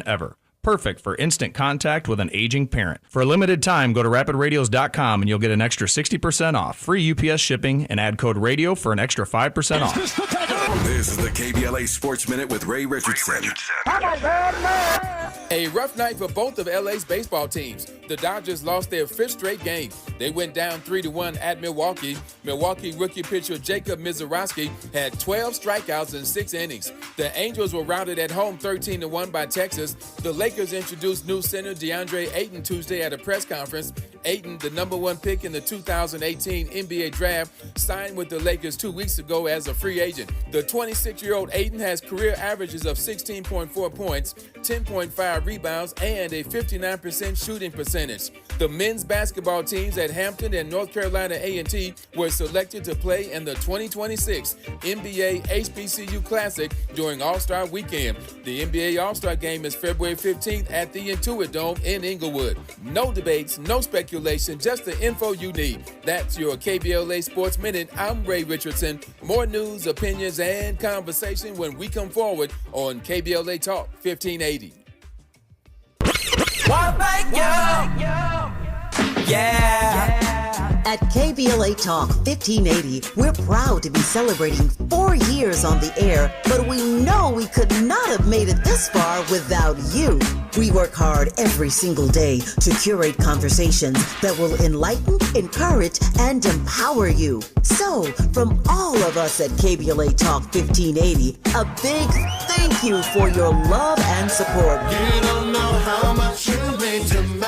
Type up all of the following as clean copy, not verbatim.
ever. Perfect for instant contact with an aging parent. For a limited time, go to rapidradios.com and you'll get an extra 60% off. Free UPS shipping and add code radio for an extra 5% off. This is the KBLA Sports Minute with Ray Richardson. A rough night for both of LA's baseball teams. The Dodgers lost their fifth straight game. They went down 3-1 at Milwaukee. Milwaukee rookie pitcher Jacob Misiorowski had 12 strikeouts in 6 innings. The Angels were routed at home 13-1 by Texas. The Lakers introduced new center DeAndre Ayton Tuesday at a press conference. Ayton, the number 1 pick in the 2018 NBA draft, signed with the Lakers 2 weeks ago as a free agent. The 26-year-old Ayton has career averages of 16.4 points, 10.5 rebounds, and a 59% shooting percentage. The men's basketball teams at Hampton and North Carolina A&T were selected to play in the 2026 NBA HBCU Classic during All-Star Weekend. The NBA All-Star Game is February 15th at the Intuit Dome in Inglewood. No debates, no speculation, just the info you need. That's your KBLA Sports Minute. I'm Ray Richardson. More news, opinions, and conversation when we come forward on KBLA Talk 1580. At KBLA Talk 1580, we're proud to be celebrating 4 years on the air, but we know we could not have made it this far without you. We work hard every single day to curate conversations that will enlighten, encourage, and empower you. So, from all of us at KBLA Talk 1580, a big thank you for your love and support. You don't know how much you mean to me.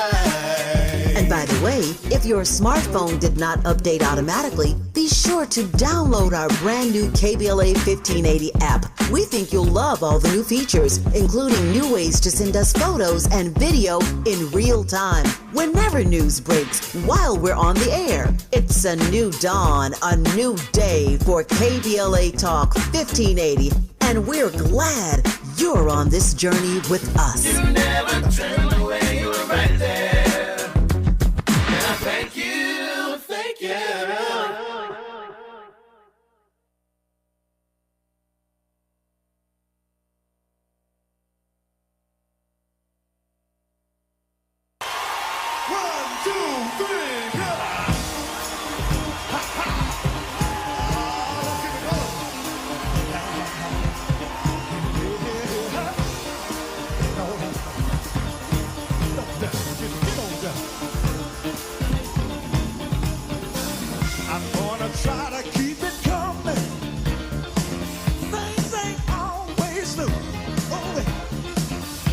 And by the way, if your smartphone did not update automatically, be sure to download our brand new KBLA 1580 app. We think you'll love all the new features, including new ways to send us photos and video in real time, whenever news breaks, while we're on the air. It's a new dawn, a new day for KBLA Talk 1580, and we're glad you're on this journey with us. You never turned away, you were right there. Thank you, thank you. Try to keep it coming. Things ain't always smooth,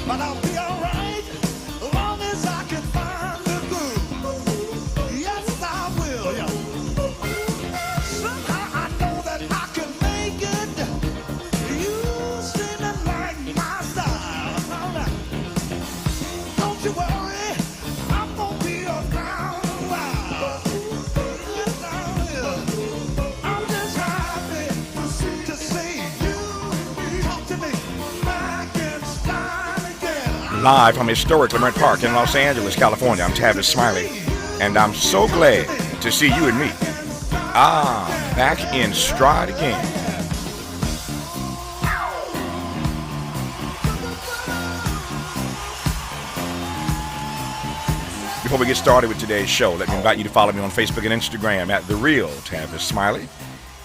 but I'll be alright as long as I can find the groove. Yes, I will. Somehow I know that I can make it. You seem to like my style. Don't you worry, I'm gonna be around a while. Yes, I will. I'm just happy to see you talk to me back in style again. Live from historic Lamont Park in Los Angeles, California, I'm Tavis Smiley, and I'm so glad to see you and me. Back in stride again. Before we get started with today's show, let me invite you to follow me on Facebook and Instagram at The Real Tavis Smiley,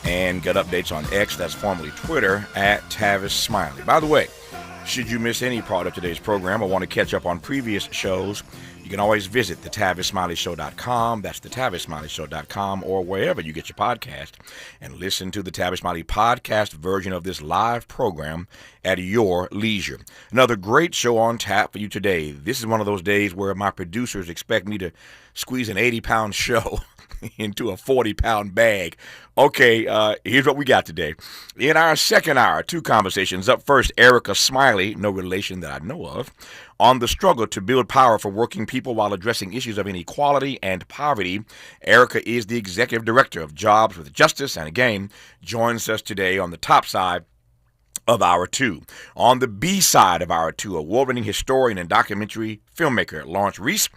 and get updates on X, that's formerly Twitter, at Tavis Smiley. By the way, should you miss any part of today's program or want to catch up on previous shows, you can always visit thetavismiley.com. That's thetavismiley.com, or wherever you get your podcast, and listen to the Tavis Smiley podcast version of this live program at your leisure. Another great show on tap for you today. This is one of those days where my producers expect me to squeeze an 80-pound show into a 40-pound bag. Okay, here's what we got today. In our second hour, 2 conversations. Up first, Erica Smiley, no relation that I know of, on the struggle to build power for working people while addressing issues of inequality and poverty. Erica is the executive director of Jobs with Justice, and again, joins us today on the top side of Hour 2. On the B side of Hour 2, award-winning historian and documentary filmmaker Lawrence Reese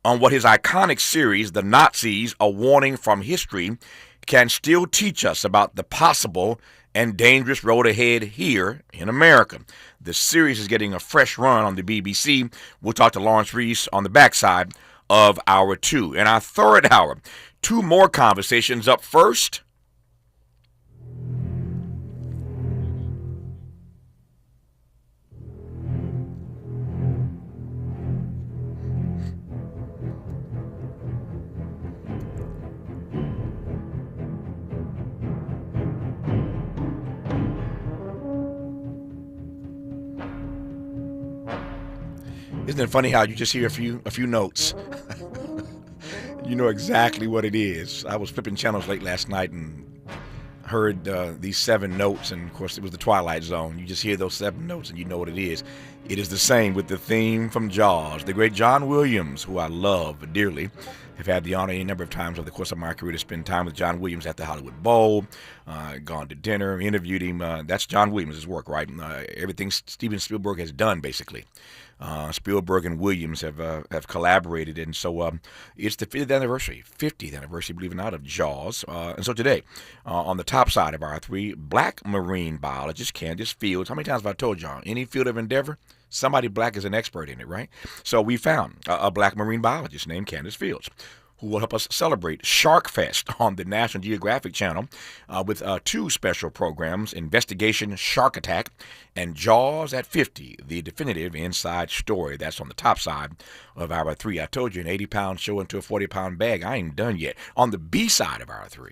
on what his iconic series, The Nazis, A Warning from History, can still teach us about the possible and dangerous road ahead here in America. The series is getting a fresh run on the BBC. We'll talk to Lawrence Reese on the backside of hour 2. In our third hour, 2 more conversations up first. Isn't it funny how you just hear a few notes? You know exactly what it is. I was flipping channels late last night and heard these 7 notes, and of course it was the Twilight Zone. You just hear those 7 notes and you know what it is. It is the same with the theme from Jaws. The great John Williams, who I love dearly, have had the honor a number of times over the course of my career to spend time with John Williams at the Hollywood Bowl, gone to dinner, interviewed him. That's John Williams' work, right? Everything Steven Spielberg has done, basically. Spielberg and Williams have collaborated, and so it's the 50th anniversary, believe it or not, of Jaws. And so today, on the top side of our 3, black marine biologist Candace Fields. How many times have I told y'all? Any field of endeavor, somebody black is an expert in it, right? So we found a black marine biologist named Candace Fields, who will help us celebrate Shark Fest on the National Geographic Channel with 2 special programs, Investigation Shark Attack and Jaws at 50, the definitive inside story. That's on the top side of hour 3. I told you, an 80-pound show into a 40-pound bag. I ain't done yet. On the B side of hour 3.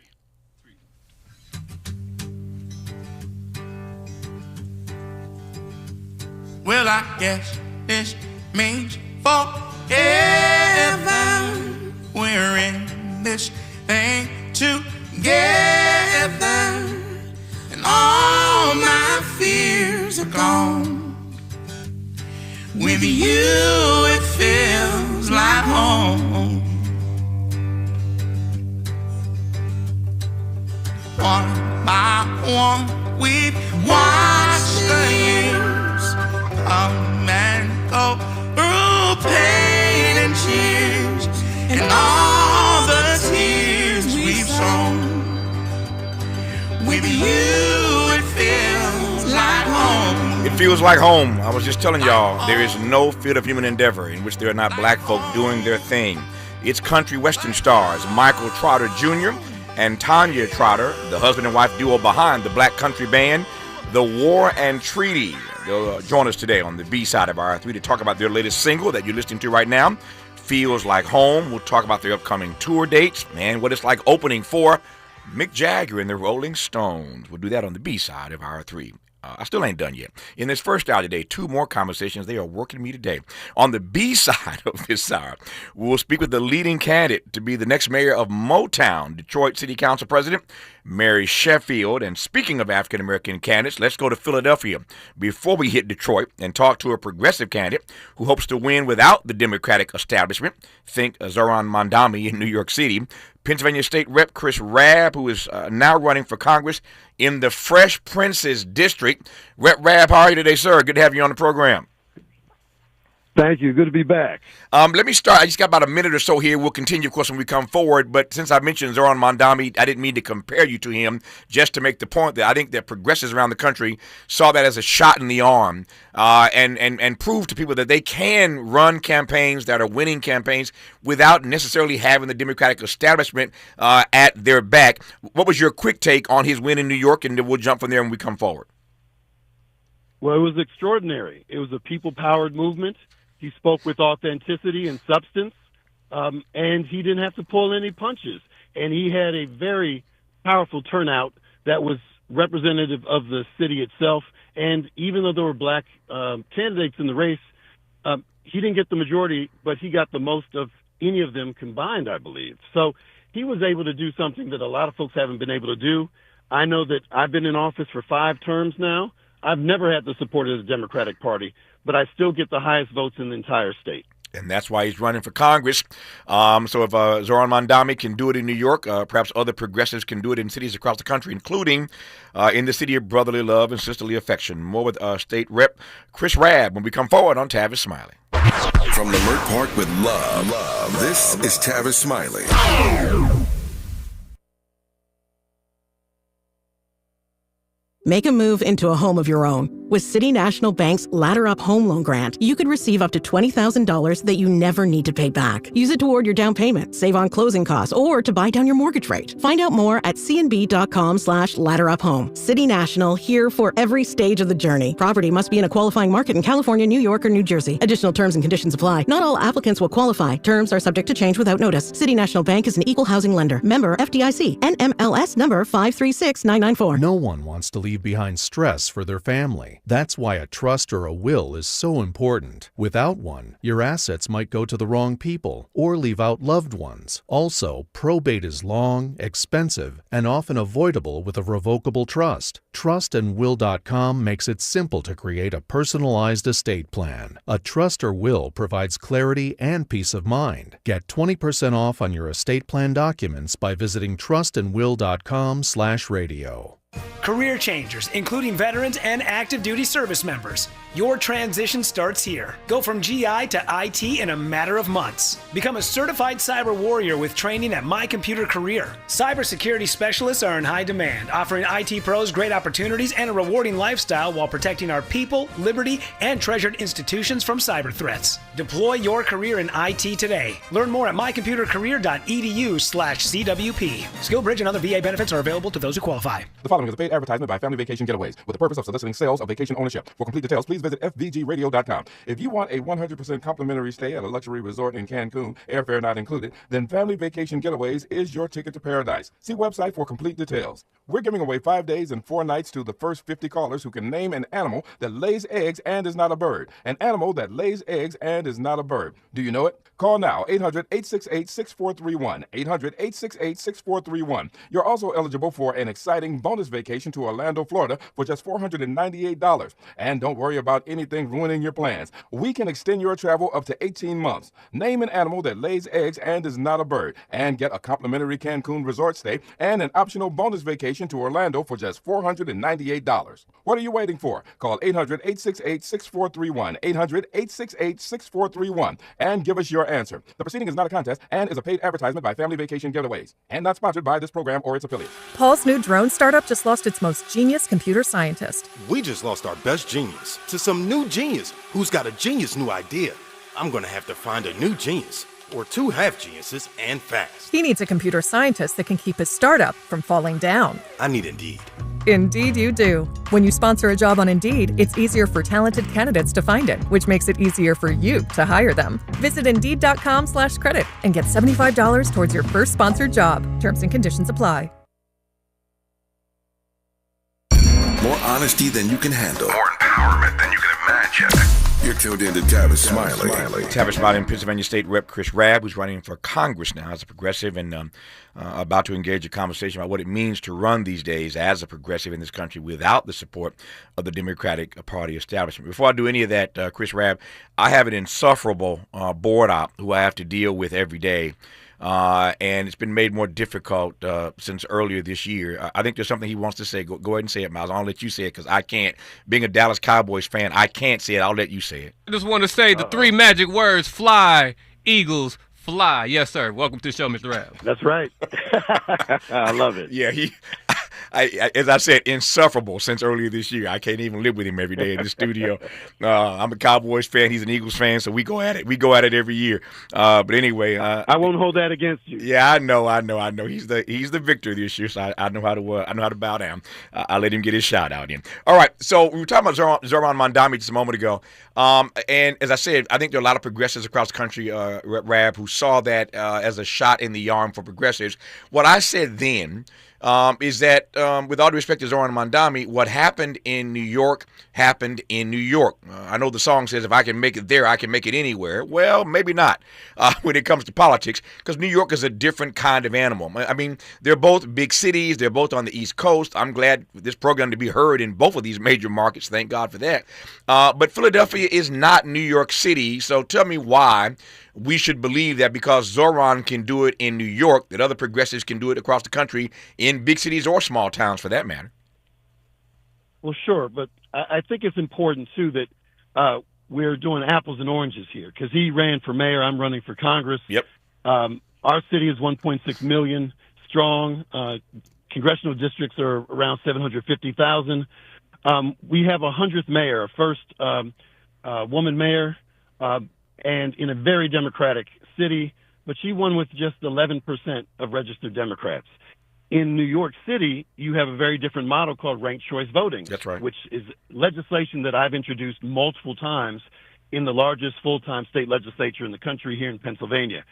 Well, I guess this means forever. We're in this thing together, and all my fears are gone. With you, it feels like home. One by one, we watch the years come and go through pain and tears, and all the tears we've sown. With you, it feels like home. It feels like home. I was just telling y'all, there is no field of human endeavor in which there are not black folk doing their thing. It's country western stars Michael Trotter Jr. and Tanya Trotter, the husband and wife duo behind the black country band, The War and Treaty. They'll join us today on the B side of hour 3 to talk about their latest single that you're listening to right now, Feels Like Home. We'll talk about their upcoming tour dates and what it's like opening for Mick Jagger and the Rolling Stones. We'll do that on the B side of hour 3. I still ain't done yet. In this first hour today, 2 more conversations. They are working me today. On the B side of this hour, we'll speak with the leading candidate to be the next mayor of Motown, Detroit City Council President Mary Sheffield. And speaking of African-American candidates, let's go to Philadelphia before we hit Detroit and talk to a progressive candidate who hopes to win without the Democratic establishment. Think Zoran Mondami in New York City. Pennsylvania State Rep Chris Rabb, who is now running for Congress in the Fresh Prince's District. Rep Rabb, how are you today, sir? Good to have you on the program. Thank you. Good to be back. Let me start. I just got about a minute or so here. We'll continue, of course, when we come forward. But since I mentioned Zoran Mondami, I didn't mean to compare you to him, just to make the point that I think that progressives around the country saw that as a shot in the arm and prove to people that they can run campaigns that are winning campaigns without necessarily having the Democratic establishment at their back. What was your quick take on his win in New York? And then we'll jump from there when we come forward. Well, it was extraordinary. It was a people-powered movement. He spoke with authenticity and substance, and he didn't have to pull any punches. And he had a very powerful turnout that was representative of the city itself. And even though there were black candidates in the race, he didn't get the majority, but he got the most of any of them combined, I believe. So he was able to do something that a lot of folks haven't been able to do. I know that I've been in office for 5 terms now. I've never had the support of the Democratic Party, but I still get the highest votes in the entire state. And that's why he's running for Congress. So if Zoran Mondami can do it in New York, perhaps other progressives can do it in cities across the country, including in the city of brotherly love and sisterly affection. More with State Rep Chris Rabb when we come forward on Tavis Smiley. From Lamert Park with love, this is Tavis Smiley. Make a move into a home of your own. With City National Bank's Ladder Up Home Loan Grant, you could receive up to $20,000 that you never need to pay back. Use it toward your down payment, save on closing costs, or to buy down your mortgage rate. Find out more at cnb.com/ladderuphome. City National, here for every stage of the journey. Property must be in a qualifying market in California, New York, or New Jersey. Additional terms and conditions apply. Not all applicants will qualify. Terms are subject to change without notice. City National Bank is an equal housing lender. Member FDIC. NMLS number 536994. No one wants to leave behind stress for their family. That's why a trust or a will is so important. Without one, your assets might go to the wrong people or leave out loved ones. Also, probate is long, expensive, and often avoidable with a revocable trust. Trustandwill.com makes it simple to create a personalized estate plan. A trust or will provides clarity and peace of mind. Get 20% off on your estate plan documents by visiting trustandwill.com/radio. Career changers, including veterans and active duty service members. Your transition starts here. Go from GI to IT in a matter of months. Become a certified cyber warrior with training at My Computer Career. Cybersecurity specialists are in high demand, offering IT pros great opportunities and a rewarding lifestyle while protecting our people, liberty, and treasured institutions from cyber threats. Deploy your career in IT today. Learn more at mycomputercareer.edu/CWP. SkillBridge and other VA benefits are available to those who qualify. The following is a paid advertisement by Family Vacation Getaways with the purpose of soliciting sales of vacation ownership. For complete details, please visit fvgradio.com. If you want a 100% complimentary stay at a luxury resort in Cancun, airfare not included, then Family Vacation Getaways is your ticket to paradise. See website for complete details. We're giving away 5 days and 4 nights to the first 50 callers who can name an animal that lays eggs and is not a bird. An animal that lays eggs and is not a bird. Do you know it? Call now, 800-868-6431, 800-868-6431. You're also eligible for an exciting bonus vacation to Orlando, Florida for just $498. And don't worry about anything ruining your plans. We can extend your travel up to 18 months. Name an animal that lays eggs and is not a bird, and get a complimentary Cancun resort stay and an optional bonus vacation to Orlando for just $498. What are you waiting for? Call 800-868-6431, 800-868-6431, and give us your answer. The proceeding is not a contest and is a paid advertisement by Family Vacation Getaways and not sponsored by this program or its affiliates. Paul's new drone startup just lost its most genius computer scientist. We just lost our best genius to some new genius who's got a genius new idea. I'm going to have to find a new genius or 2 half geniuses and fast. He needs a computer scientist that can keep his startup from falling down. I need Indeed. Indeed you do. When you sponsor a job on Indeed, it's easier for talented candidates to find it, which makes it easier for you to hire them. Visit Indeed.com/credit and get $75 towards your first sponsored job. Terms and conditions apply. More honesty than you can handle. More empowerment than you can imagine. You're tuned in to Tavis Smiley. Tavis Smiley and Pennsylvania State Rep Chris Rabb, who's running for Congress now as a progressive and about to engage a conversation about what it means to run these days as a progressive in this country without the support of the Democratic Party establishment. Before I do any of that, Chris Rabb, I have an insufferable board op who I have to deal with every day. And it's been made more difficult since earlier this year. I think there's something he wants to say. Go ahead and say it, Miles. I'll let you say it because I can't. Being a Dallas Cowboys fan, I can't say it. I'll let you say it. I just want to say the 3 magic words: fly, Eagles, fly. Yes, sir. Welcome to the show, Mr. Rabb. That's right. I love it. Yeah, as I said, insufferable since earlier this year. I can't even live with him every day in the studio. I'm a Cowboys fan. He's an Eagles fan, so we go at it. We go at it every year. But anyway, I won't hold that against you. Yeah, I know. He's the victor this year, so I know how to bow down. I let him get his shout out in. All right. So we were talking about Zoran Mondami just a moment ago, and as I said, I think there are a lot of progressives across the country, Rabb, who saw that as a shot in the arm for progressives. What I said then is that, with all due respect to Zoran Mondami, what happened in New York happened in New York. I know the song says, if I can make it there, I can make it anywhere. Well, maybe not when it comes to politics, because New York is a different kind of animal. I mean, they're both big cities. They're both on the East Coast. I'm glad for this program to be heard in both of these major markets. Thank God for that. But Philadelphia is not New York City, so tell me why we should believe that because Zoran can do it in New York, that other progressives can do it across the country in big cities or small towns for that matter. Well, sure, but I think it's important, too, that we're doing apples and oranges here, because he ran for mayor, I'm running for Congress. Yep. Our city is 1.6 million strong. congressional districts are around 750,000. We have a 100th mayor, first woman mayor, and in a very Democratic city, but she won with just 11% of registered Democrats. In New York City, you have a very different model called ranked choice voting. That's right. Which is legislation that I've introduced multiple times in the largest full-time state legislature in the country here in Pennsylvania.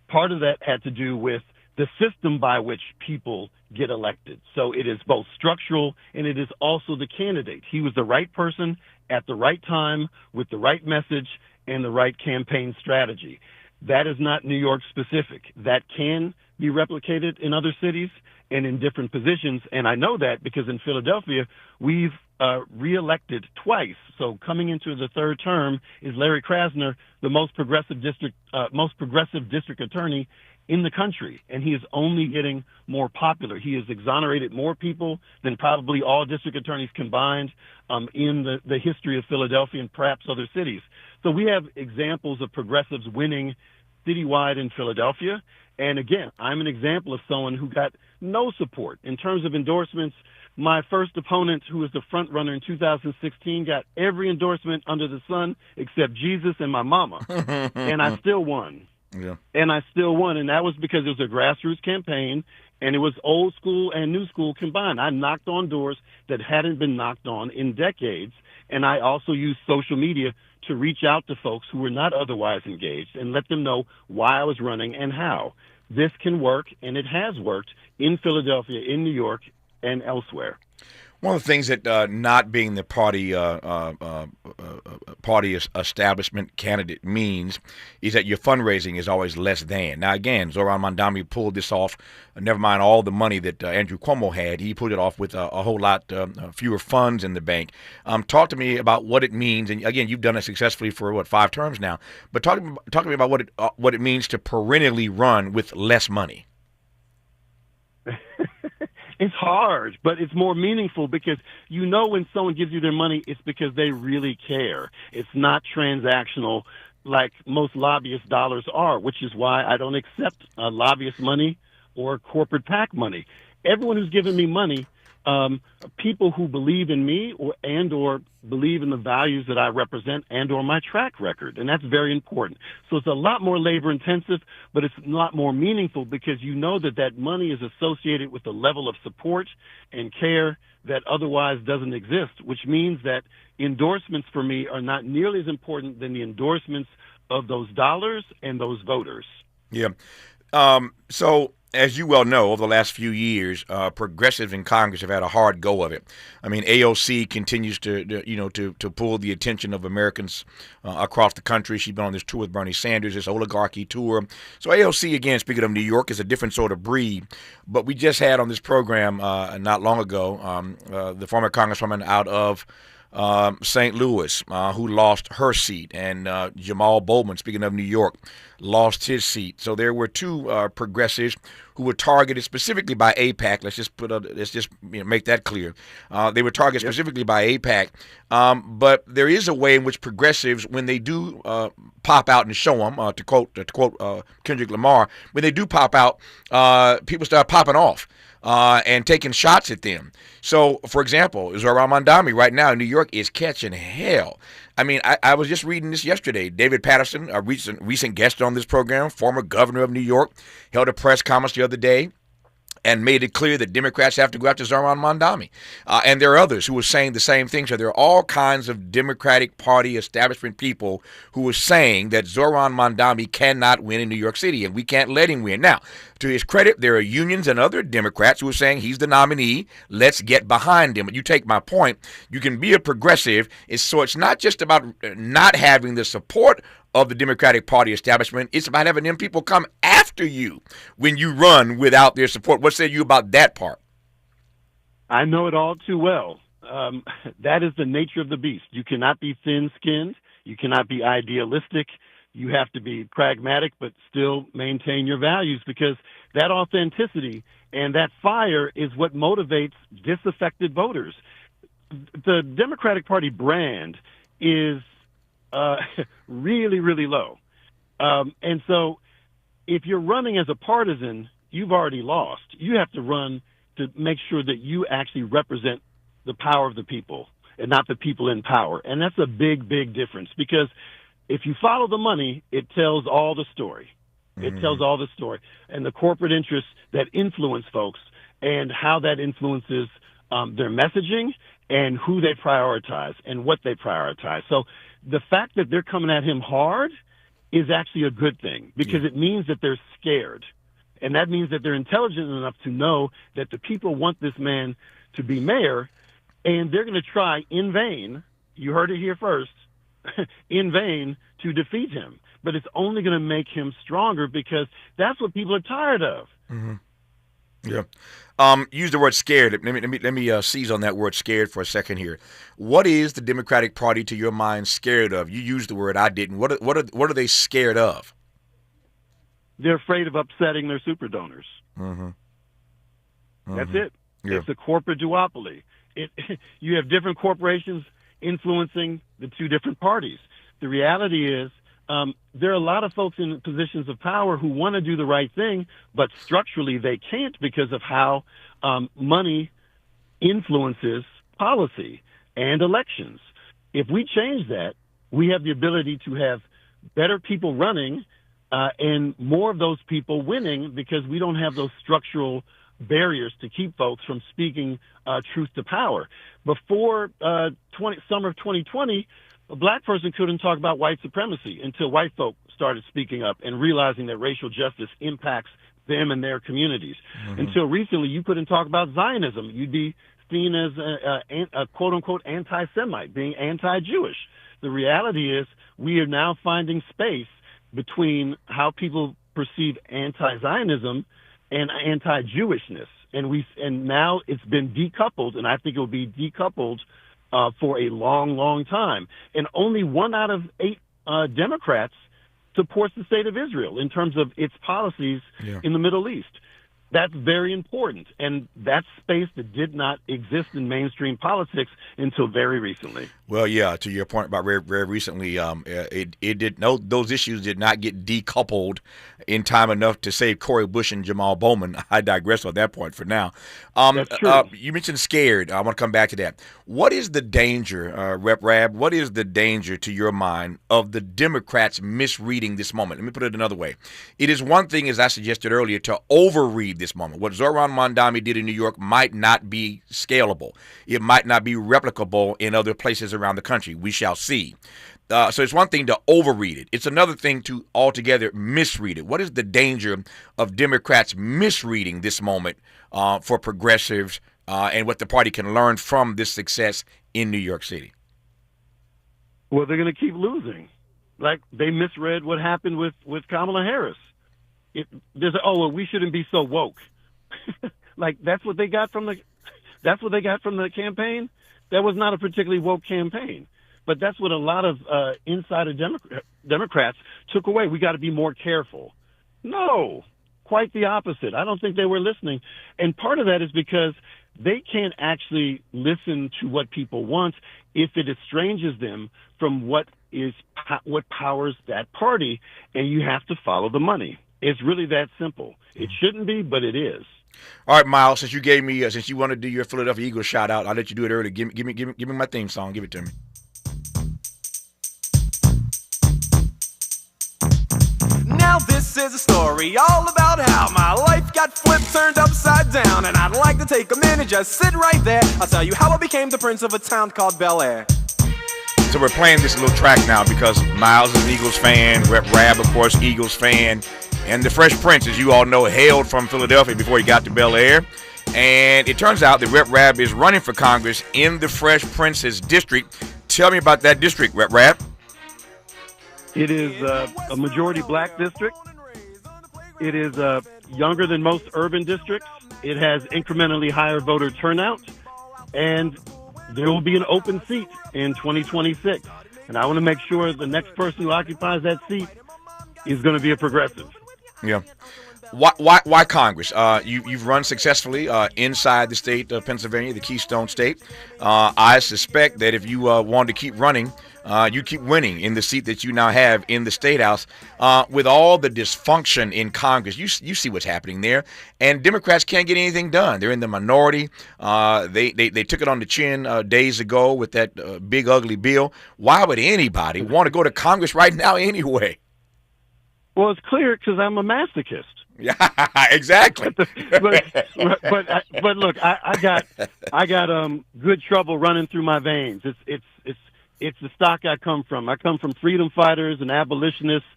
Part of that had to do with the system by which people get elected. So it is both structural and it is also the candidate. He was the right person at the right time with the right message and the right campaign strategy. That is not New York specific. That can be replicated in other cities and in different positions. And I know that because in Philadelphia, we've reelected twice. So coming into the third term is Larry Krasner, the most progressive district attorney in the country. And he is only getting more popular. He has exonerated more people than probably all district attorneys combined in the history of Philadelphia and perhaps other cities. So we have examples of progressives winning citywide in Philadelphia. And again, I'm an example of someone who got no support. In terms of endorsements, my first opponent, who was the front runner in 2016, got every endorsement under the sun except Jesus and my mama. And I still won. Yeah. And I still won. And that was because it was a grassroots campaign, and it was old school and new school combined. I knocked on doors that hadn't been knocked on in decades. And I also used social media to reach out to folks who were not otherwise engaged and let them know why I was running and how. This can work, and it has worked in Philadelphia, in New York, and elsewhere. One of the things that not being the party establishment candidate means is that your fundraising is always less than. Now, again, Zoran Mondani pulled this off. Never mind all the money that Andrew Cuomo had. He pulled it off with a whole lot fewer funds in the bank. Talk to me about what it means. And, again, you've done it successfully for, 5 terms now. But talk to me about what it means to perennially run with less money. It's hard, but it's more meaningful because you know when someone gives you their money, it's because they really care. It's not transactional like most lobbyist dollars are, which is why I don't accept lobbyist money or corporate PAC money. Everyone who's given me money, people who believe in me or believe in the values that I represent and or my track record, and that's very important. So it's a lot more labor intensive, but it's a lot more meaningful because you know that money is associated with a level of support and care that otherwise doesn't exist, which means that endorsements for me are not nearly as important than the endorsements of those dollars and those voters. Yeah. So, as you well know, over the last few years, progressives in Congress have had a hard go of it. I mean, AOC continues to pull the attention of Americans across the country. She's been on this tour with Bernie Sanders, this oligarchy tour. So AOC, again, speaking of New York, is a different sort of breed. But we just had on this program not long ago the former congresswoman out of St. Louis, who lost her seat, and Jamal Bowman, speaking of New York, lost his seat. So there were 2 progressives who were targeted specifically by AIPAC. Let's just make that clear. They were targeted specifically by AIPAC. But there is a way in which progressives, when they do pop out and show them, to quote Kendrick Lamar, when they do pop out, people start popping off. And taking shots at them. So, for example, Zoran Mondani right now in New York is catching hell. I mean, I was just reading this yesterday. David Patterson, a recent guest on this program, former governor of New York, held a press conference the other day and made it clear that Democrats have to go after Zoran Mondani. And there are others who are saying the same thing. So there are all kinds of Democratic Party establishment people who are saying that Zoran Mondani cannot win in New York City, and we can't let him win. Now, to his credit, there are unions and other Democrats who are saying he's the nominee. Let's get behind him. But you take my point. You can be a progressive. So it's not just about not having the support of the Democratic Party establishment. It's about having them people come after you when you run without their support. What say you about that part? I know it all too well. That is the nature of the beast. You cannot be thin-skinned. You cannot be idealistic. You have to be pragmatic, but still maintain your values, because that authenticity and that fire is what motivates disaffected voters. The Democratic Party brand is really, really low. And so if you're running as a partisan, you've already lost. You have to run to to make sure that you actually represent the power of the people and not the people in power. And that's a big, big difference, because if you follow the money, it tells all the story. It tells all the story. And the corporate interests that influence folks and how that influences their messaging and who they prioritize and what they prioritize. So the fact that they're coming at him hard is actually a good thing, because it means that they're scared. And that means that they're intelligent enough to know that the people want this man to be mayor, and they're going to try in vain, you heard it here first, in vain to defeat him. But it's only going to make him stronger, because that's what people are tired of. Yeah. Use the word scared. Let me seize on that word scared for a second here. What is the Democratic Party, to your mind, scared of? You used the word, I didn't. What are they scared of? They're afraid of upsetting their super donors. That's it. Yeah. It's a corporate duopoly. You have different corporations influencing the two different parties. The reality is, there are a lot of folks in positions of power who want to do the right thing, but structurally they can't because of how money influences policy and elections. If we change that, we have the ability to have better people running and more of those people winning, because we don't have those structural barriers to keep folks from speaking truth to power. Before summer of 2020, a black person couldn't talk about white supremacy until white folk started speaking up and realizing that racial justice impacts them and their communities. Until recently, you couldn't talk about Zionism. You'd be seen as a quote-unquote anti-Semite, being anti-Jewish. The reality is we are now finding space between how people perceive anti-Zionism and anti-Jewishness. And now it's been decoupled, and I think it will be decoupled for a long, long time. And only 1 out of 8 Democrats supports the state of Israel in terms of its policies in the Middle East. That's very important, and that's space that did not exist in mainstream politics until very recently. Well, yeah, to your point about very recently, those issues did not get decoupled in time enough to save Cori Bush and Jamal Bowman. I digress on that point for now. That's true. You mentioned scared. I want to come back to that. What is the danger, Rep. Rabb, what is the danger to your mind of the Democrats misreading this moment? Let me put it another way. It is one thing, as I suggested earlier, to overread this moment. What Zohran Mamdani did in New York might not be scalable. It might not be replicable in other places around the country. We shall see. So it's one thing to overread it. It's another thing to altogether misread it. What is the danger of Democrats misreading this moment for progressives and what the party can learn from this success in New York City? Well, they're going to keep losing. Like, they misread what happened with Kamala Harris. We shouldn't be so woke. Like, that's what they got from the campaign. That was not a particularly woke campaign. But that's what a lot of insider Democrats took away. We got to be more careful. No, quite the opposite. I don't think they were listening. And part of that is because they can't actually listen to what people want if it estranges them from what powers that party, and you have to follow the money. It's really that simple. It shouldn't be, but it is. All right, Miles, since you want to do your Philadelphia Eagles shout out, I'll let you do it early. Give me my theme song. Give it to me. Now this is a story all about how my life got flipped, turned upside down, and I'd like to take a minute, just sit right there. I'll tell you how I became the prince of a town called Bel Air. So we're playing this little track now because Miles is an Eagles fan, Rep. Rabb, of course, Eagles fan, and the Fresh Prince, as you all know, hailed from Philadelphia before he got to Bel Air. And it turns out that Rep. Rabb is running for Congress in the Fresh Prince's district. Tell me about that district, Rep. Rabb. It is a majority black district. It is younger than most urban districts. It has incrementally higher voter turnout. And there will be an open seat in 2026. And I want to make sure the next person who occupies that seat is going to be a progressive. Yeah. Why Congress? You've run successfully inside the state of Pennsylvania, the Keystone State. I suspect that if you wanted to keep running, You keep winning in the seat that you now have in the State House. With all the dysfunction in Congress, you see what's happening there, and Democrats can't get anything done. They're in the minority. They took it on the chin days ago with that big ugly bill. Why would anybody want to go to Congress right now anyway? Well, it's clear because I'm a masochist. Yeah, exactly. but look, I got good trouble running through my veins. It's the stock I come from. I come from freedom fighters and abolitionists.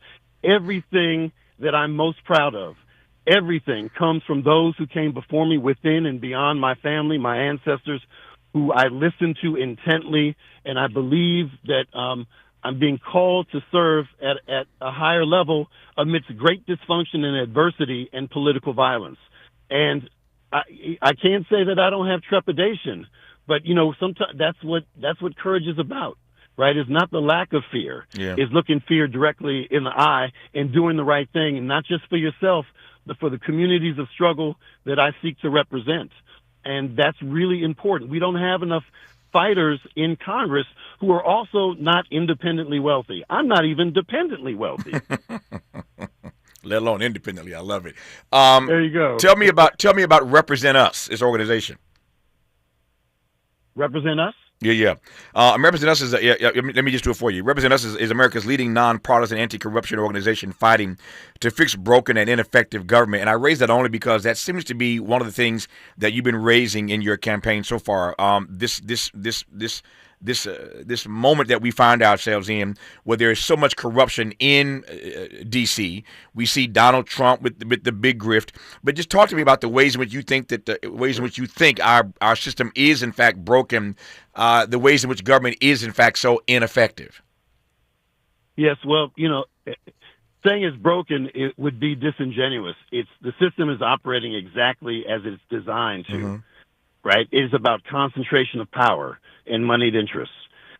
Everything that I'm most proud of, everything comes from those who came before me, within and beyond my family, my ancestors, who I listened to intently, and I believe that I'm being called to serve at a higher level amidst great dysfunction and adversity and political violence. And I can't say that I don't have trepidation, but sometimes that's what courage is about, right? It's not the lack of fear. Yeah. It's looking fear directly in the eye and doing the right thing, and not just for yourself, but for the communities of struggle that I seek to represent. And that's really important. We don't have enough fighters in Congress who are also not independently wealthy. I'm not even dependently wealthy. Let alone independently. I love it. There you go. Tell me about Represent Us, this organization. Represent Us? Yeah. Represent Us is, let me just do it for you. Represent Us is America's leading nonpartisan anti-corruption organization fighting to fix broken and ineffective government. And I raise that only because that seems to be one of the things that you've been raising in your campaign so far. This moment that we find ourselves in, where there is so much corruption in D.C. We see Donald Trump with the big grift. But just talk to me about the ways in which you think our system is in fact broken, the ways in which government is in fact so ineffective. Yes, well, saying it's broken, it would be disingenuous. The system is operating exactly as it's designed to, right? It is about concentration of power and moneyed interests.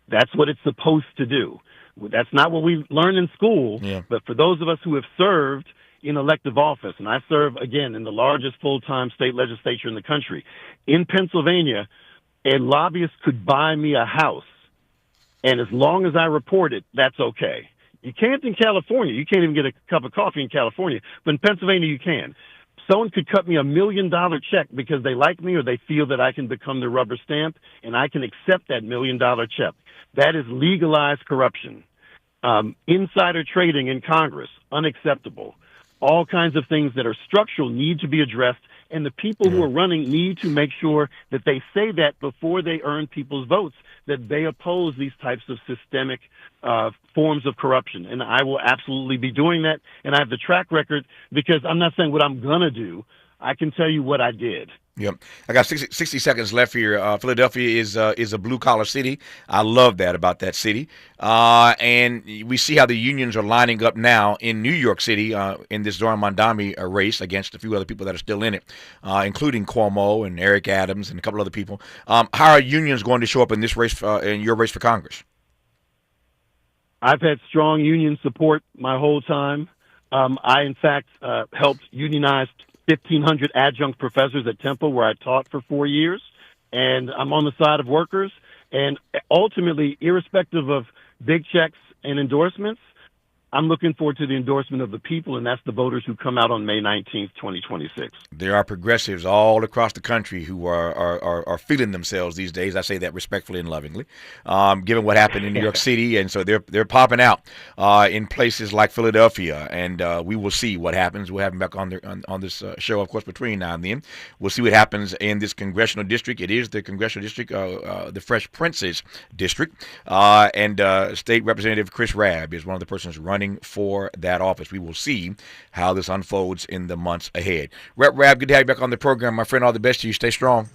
That's what it's supposed to do. That's not what we learn in school, but for those of us who have served in elective office, and I serve, again, in the largest full-time state legislature in the country, in Pennsylvania, a lobbyist could buy me a house, and as long as I report it, that's okay. You can't in California. You can't even get a cup of coffee in California, but in Pennsylvania you can. Someone could cut me $1 million check because they like me or they feel that I can become the rubber stamp, and I can accept that $1 million check. That is legalized corruption. Insider trading in Congress, unacceptable. All kinds of things that are structural need to be addressed, and the people who are running need to make sure that they say that before they earn people's votes, that they oppose these types of systemic forms of corruption. And I will absolutely be doing that, and I have the track record, because I'm not saying what I'm going to do. I can tell you what I did. Yep. I got 60 seconds left here. Philadelphia is a blue-collar city. I love that about that city. And we see how the unions are lining up now in New York City in this Zoran Mondani race against a few other people that are still in it, including Cuomo and Eric Adams and a couple other people. How are unions going to show up in this race, in your race for Congress? I've had strong union support my whole time. I, in fact, helped unionize 1,500 adjunct professors at Temple, where I taught for 4 years, and I'm on the side of workers. And ultimately, irrespective of big checks and endorsements, I'm looking forward to the endorsement of the people, and that's the voters who come out on May 19th, 2026. There are progressives all across the country who are feeling themselves these days. I say that respectfully and lovingly, given what happened in New York City, and so they're popping out in places like Philadelphia, and we will see what happens. We'll have them back on this show, of course, between now and then. We'll see what happens in this congressional district. It is the congressional district, the Fresh Prince's district, and State Representative Chris Rabb is one of the persons running for that office. We will see how this unfolds in the months ahead. Rep. Rabb, good to have you back on the program, my friend. All the best to you. Stay strong.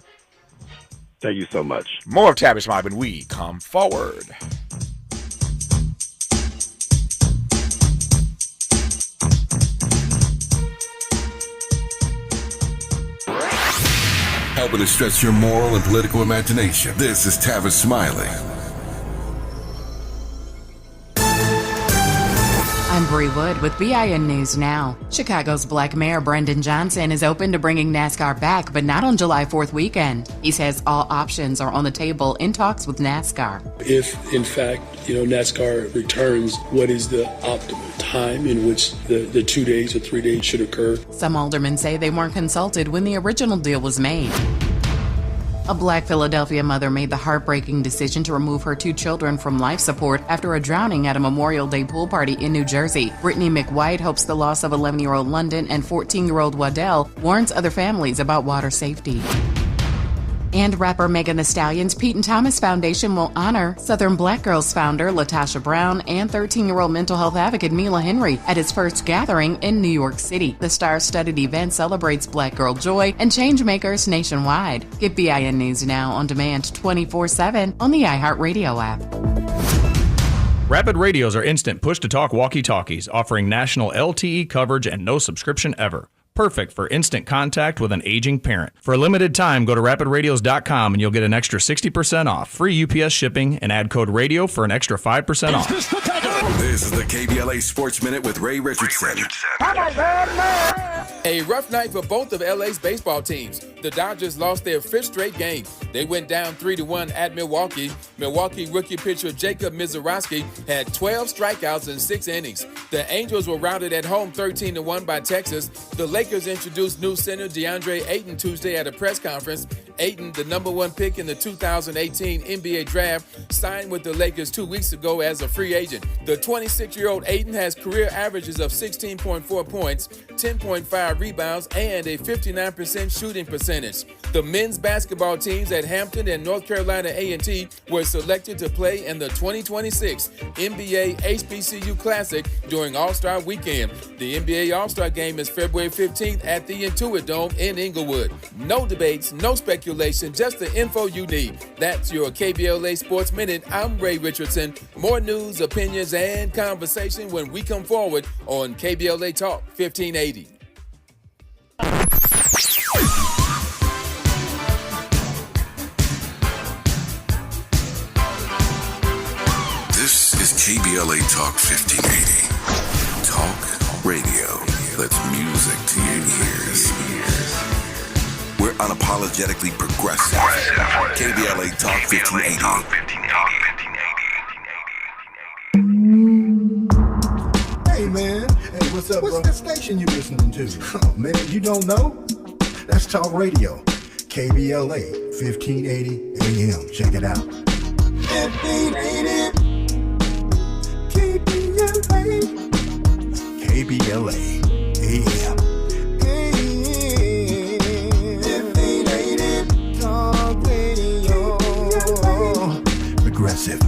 Thank you so much. More of Tavis Smiley when we come forward. Helping to stretch your moral and political imagination. This is Tavis Smiley. I'm Bree Wood with BIN News Now. Chicago's Black Mayor Brendan Johnson is open to bringing NASCAR back, but not on July 4th weekend. He says all options are on the table in talks with NASCAR. If, in fact, NASCAR returns, what is the optimal time in which the 2 days or 3 days should occur? Some aldermen say they weren't consulted when the original deal was made. A Black Philadelphia mother made the heartbreaking decision to remove her 2 children from life support after a drowning at a Memorial Day pool party in New Jersey. Brittany McWhite hopes the loss of 11-year-old London and 14-year-old Waddell warns other families about water safety. And rapper Megan Thee Stallion's Pete and Thomas Foundation will honor Southern Black Girls founder Latasha Brown and 13-year-old mental health advocate Mila Henry at its first gathering in New York City. The star-studded event celebrates Black girl joy and change makers nationwide. Get BIN News Now on demand 24/7 on the iHeartRadio app. Rapid radios are instant push-to-talk walkie-talkies offering national LTE coverage and no subscription ever. Perfect for instant contact with an aging parent. For a limited time, go to rapidradios.com and you'll get an extra 60% off, free UPS shipping, and add code radio for an extra 5% off. This is the KBLA Sports Minute with Ray Richardson. A rough night for both of LA's baseball teams. The Dodgers lost their 5th straight game. They went down 3-1 at Milwaukee. Milwaukee rookie pitcher Jacob Mizorowski had 12 strikeouts in 6 innings. The Angels were routed at home 13-1 by Texas. The Lakers introduced new center DeAndre Ayton Tuesday at a press conference. Ayton, the number 1 pick in the 2018 NBA draft, signed with the Lakers 2 weeks ago as a free agent. The 26-year-old Ayton has career averages of 16.4 points, 10.5 rebounds, and a 59% shooting percentage. The men's basketball teams at Hampton and North Carolina A&T were selected to play in the 2026 NBA HBCU Classic during All-Star Weekend. The NBA All-Star Game is February 15th at the Intuit Dome in Inglewood. No debates, no speculation, just the info you need. That's your KBLA Sports Minute. I'm Ray Richardson. More news, opinions, and conversation when we come forward on KBLA Talk 1580. This is KBLA Talk 1580. Talk radio. That's music to your ears. We're unapologetically progressive. KBLA Talk 1580. Hey man, hey, what's up, bro? What's that station you listening to? Oh man, you don't know? That's Talk Radio, KBLA 1580 AM. Check it out. 1580 KBLA AM. 1580 Talk Radio. Progressive.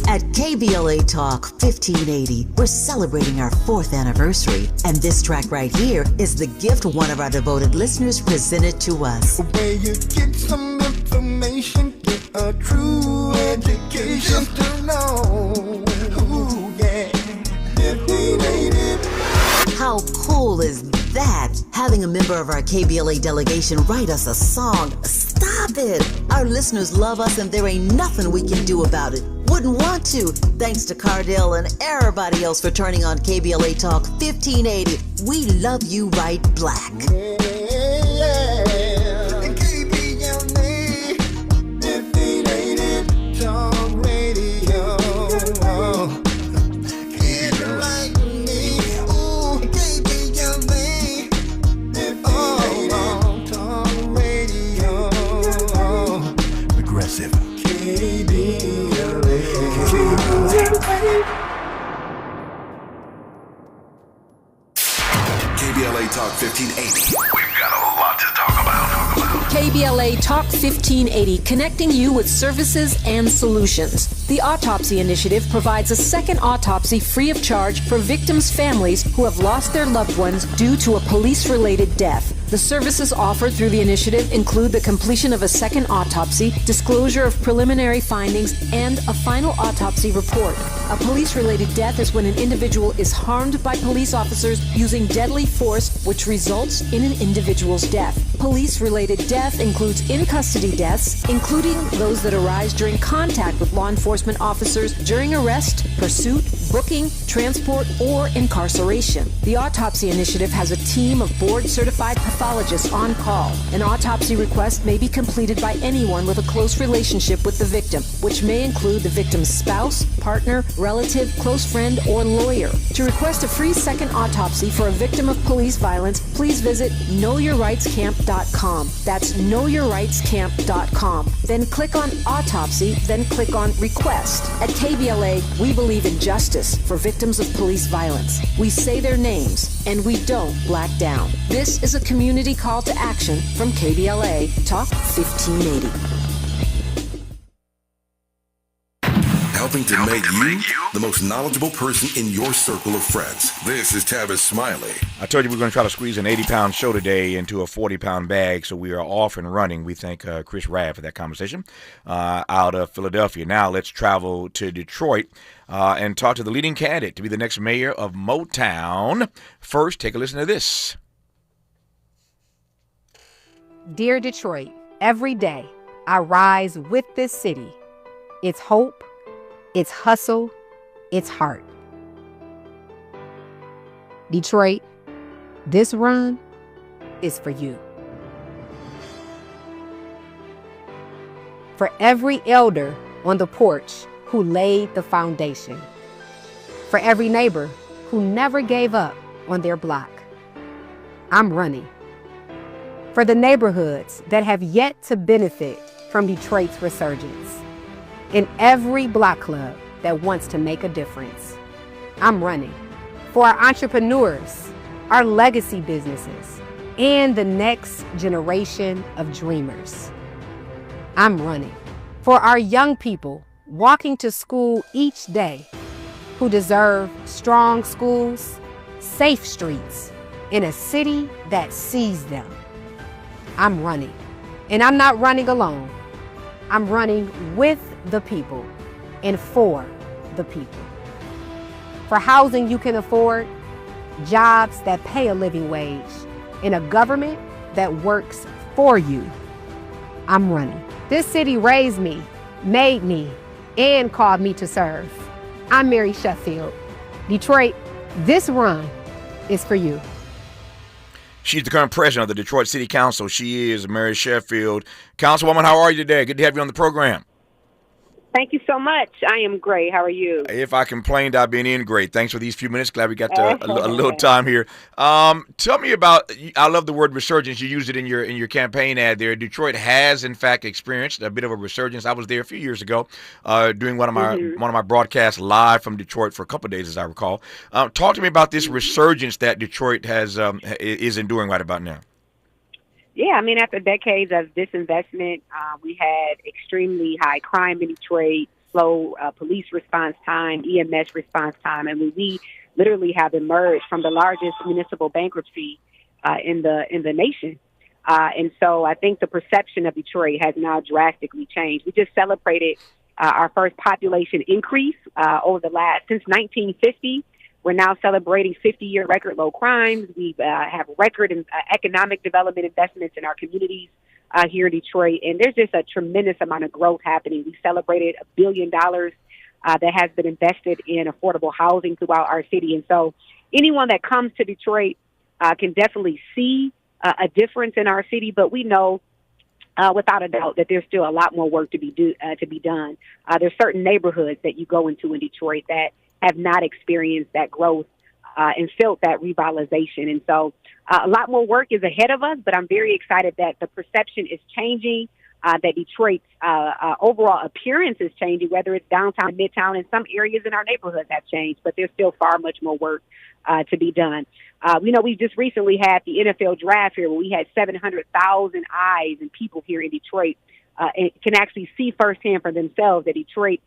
At KBLA Talk 1580, we're celebrating our 4th anniversary, and this track right here is the gift one of our devoted listeners presented to us. Where you get some information, get a true education, just to know. Ooh, yeah. 1580. How cool is that? Having a member of our KBLA delegation write us a song. Stop it! Our listeners love us and there ain't nothing we can do about it. Wouldn't want to. Thanks to Cardell and everybody else for turning on KBLA Talk 1580. We love you right black. KBLA Talk 1580. We've got a lot to talk about. KBLA Talk 1580, connecting you with services and solutions. The Autopsy Initiative provides a second autopsy free of charge for victims' families who have lost their loved ones due to a police-related death. The services offered through the initiative include the completion of a second autopsy, disclosure of preliminary findings, and a final autopsy report. A police-related death is when an individual is harmed by police officers using deadly force, which results in an individual's death. Police-related death includes in-custody deaths, including those that arise during contact with law enforcement officers during arrest, pursuit, booking, transport, or incarceration. The Autopsy Initiative has a team of board-certified pathologists on call. An autopsy request may be completed by anyone with a close relationship with the victim, which may include the victim's spouse, partner, relative, close friend, or lawyer. To request a free second autopsy for a victim of police violence, please visit knowyourrightscamp.com. That's knowyourrightscamp.com. Then click on Autopsy, then click on Request. At KBLA, we believe in justice for victims of police violence. We say their names, and we don't black down. This is a community call to action from KBLA Talk 1580. Helping to make you the most knowledgeable person in your circle of friends. This is Tavis Smiley. I told you we were going to try to squeeze an 80-pound show today into a 40-pound bag, so we are off and running. We thank Chris Rabb for that conversation out of Philadelphia. Now let's travel to Detroit and talk to the leading candidate to be the next mayor of Motown. First, take a listen to this. Dear Detroit, every day I rise with this city. Its hope, its hustle, its heart. Detroit, this run is for you. For every elder on the porch who laid the foundation. For every neighbor who never gave up on their block. I'm running. For the neighborhoods that have yet to benefit from Detroit's resurgence. In every block club that wants to make a difference. I'm running for our entrepreneurs, our legacy businesses, and the next generation of dreamers. I'm running for our young people walking to school each day who deserve strong schools, safe streets, in a city that sees them. I'm running, and I'm not running alone. I'm running with the people and for the people. For housing you can afford, jobs that pay a living wage, and a government that works for you. I'm running. This city raised me, made me, and called me to serve. I'm Mary Sheffield. Detroit, this run is for you. She's the current president of the Detroit City Council. She is Mary Sheffield. Councilwoman, how are you today? Good to have you on the program. Thank you so much. I am great. How are you? If I complained, I've been in great. Thanks for these few minutes. Glad we got a little time here. Tell me about, I love the word resurgence. You used it in your campaign ad there. Detroit has, in fact, experienced a bit of a resurgence. I was there a few years ago doing one of my broadcasts live from Detroit for a couple of days, as I recall. Talk to me about this resurgence that Detroit has is enduring right about now. Yeah, I mean, after decades of disinvestment, we had extremely high crime in Detroit, slow police response time, EMS response time, and we literally have emerged from the largest municipal bankruptcy in the nation. And so I think the perception of Detroit has now drastically changed. We just celebrated our first population increase since 1950. We're now celebrating 50-year record low crimes. We have record economic development investments in our communities here in Detroit. And there's just a tremendous amount of growth happening. We celebrated $1 billion that has been invested in affordable housing throughout our city. And so anyone that comes to Detroit can definitely see a difference in our city. But we know without a doubt that there's still a lot more work to be done. There's certain neighborhoods that you go into in Detroit that have not experienced that growth and felt that revitalization. And so a lot more work is ahead of us, but I'm very excited that the perception is changing, that Detroit's overall appearance is changing, whether it's downtown, midtown, and some areas in our neighborhoods have changed, but there's still far much more work to be done. We just recently had the NFL draft here where we had 700,000 eyes and people here in Detroit and can actually see firsthand for themselves that Detroit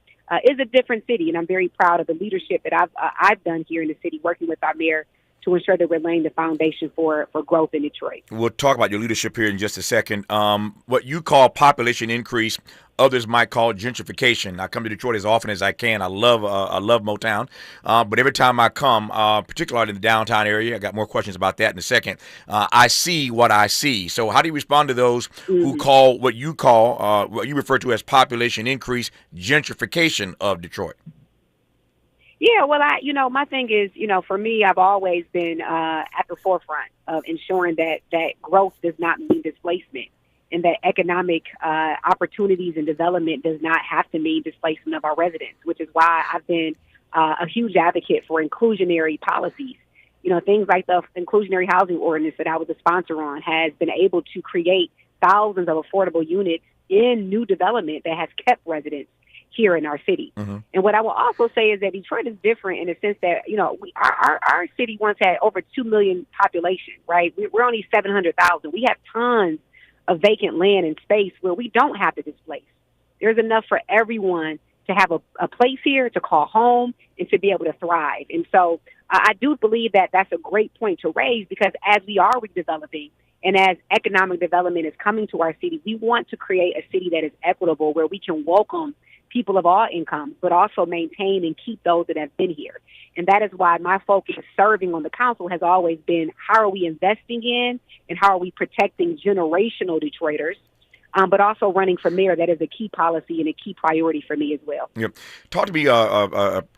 is a different city, and I'm very proud of the leadership that I've done here in the city, working with our mayor to ensure that we're laying the foundation for growth in Detroit. We'll talk about your leadership here in just a second. What you call population increase, others might call gentrification. I come to Detroit as often as I can. I love Motown, but every time I come, particularly in the downtown area, I got more questions about that in a second. I see what I see. So how do you respond to those who call what you refer to as population increase gentrification of Detroit? Yeah, well, my thing is, for me, I've always been at the forefront of ensuring that growth does not mean displacement, and that economic opportunities and development does not have to mean displacement of our residents, which is why I've been a huge advocate for inclusionary policies. Things like the inclusionary housing ordinance that I was a sponsor on has been able to create thousands of affordable units in new development that has kept residents here in our city. And what I will also say is that Detroit is different in the sense that, our city once had over 2 million population, right? We're only 700,000. We have tons of vacant land and space where we don't have to displace. There's enough for everyone to have a place here to call home and to be able to thrive. And so I do believe that that's a great point to raise, because as we are redeveloping and as economic development is coming to our city, we want to create a city that is equitable, where we can welcome people of all incomes, but also maintain and keep those that have been here. And that is why my focus serving on the council has always been, how are we investing in and how are we protecting generational Detroiters, but also running for mayor. That is a key policy and a key priority for me as well. Yep. Talk to me,